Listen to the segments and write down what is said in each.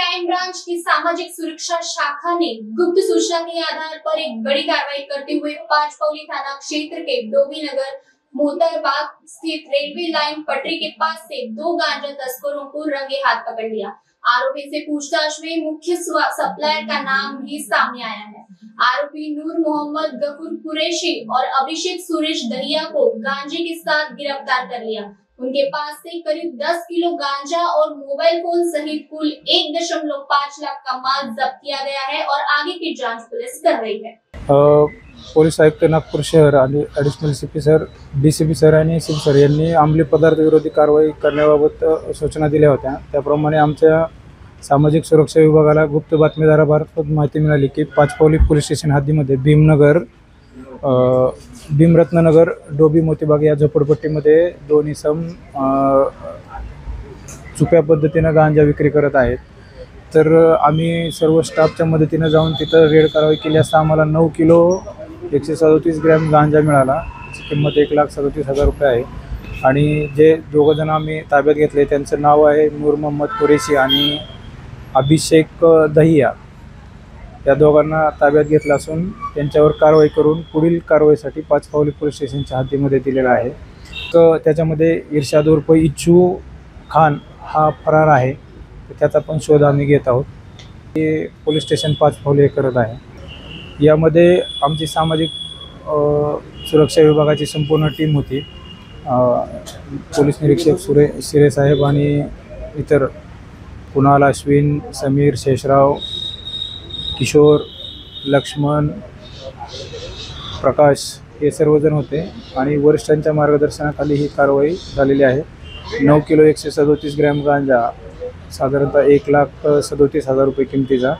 Crime branch की सामाजिक सुरक्षा शाखा ने गुप्त सूचना के आधार पर एक बड़ी कार्रवाई करते हुए पांचपौली थाना क्षेत्र के डोबी नगर मोतरबाग स्थित रेलवे लाइन पटरी के पास से 2 गांजा तस्करों को रंगे हाथ पकड़ लिया। आरोपी से पूछताछ में मुख्य सप्लायर का नाम भी सामने आया है। आरोपी नूर मोहम्मद गफूर कुरैशी और अभिषेक सुरेश दहिया को गांजे के साथ गिरफ्तार कर लिया। उनके पास से करीब 10 किलो गांजा और मोबाइल फोन सहित कुल 1.5 लाख का माल जब्त किया गया है और आगे की जांच पुलिस कर रही है। पोलीस आयुक्त नागपूर शहर आणि additional CP sir, DCP sir आणि एसीपी सर यांनी अंमली पदार्थ विरोधी कारवाई करण्याबाबत सूचना दिल्या होत्या। त्याप्रमाणे आमच्या सामाजिक सुरक्षा विभागाला गुप्त बातमीदारामार्फत माहिती मिळाली की Pachpaoli police station हद्दीमध्ये भीमरत्ननगर Dobby Motibagh या झोपडपट्टीमध्ये 2 इसम चुप्या पद्धतीने गांजा विक्री करत आहेत। तर आम्ही सर्व स्टाफच्या मदतीने जाऊन तिथं रेड कारवाई केली असता आम्हाला 9 किलो 137 ग्रॅम गांजा मिळाला। त्याची किंमत 1,37,000 रुपये आहे। आणि जे दोघं जण आम्ही ताब्यात घेतले त्यांचं नाव आहे नूर मोहम्मद कुरैशी आणि अभिषेक दहिया। या दोघांना ताब्यात घेतलं असून त्यांच्यावर कारवाई करून पुढील कारवाईसाठी पाचपौली पोलीस स्टेशनच्या हद्दीमध्ये दिलेला आहे। तर त्याच्यामध्ये इर्शाद उर्फ इच्छू खान हा फरार आहे, त्याचा पण शोध आम्ही घेत आहोत। हे पोलीस स्टेशन पाचपौली करत आहे। यामध्ये आमची सामाजिक सुरक्षा विभागाची संपूर्ण टीम होती। पोलीस निरीक्षक शिरे साहेब आणि इतर कुणाल, अश्विन, समीर, शेषराव, किशोर, लक्ष्मण, प्रकाश हे सर्वजण होते आणि वरिष्ठांच्या मार्गदर्शनाखाली ही कारवाई झालेली आहे। 9 किलो 137 ग्रॅम गांजा साधारणतः 1,37,000 रुपये किमतीचा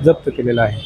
जप्त केलेला आहे।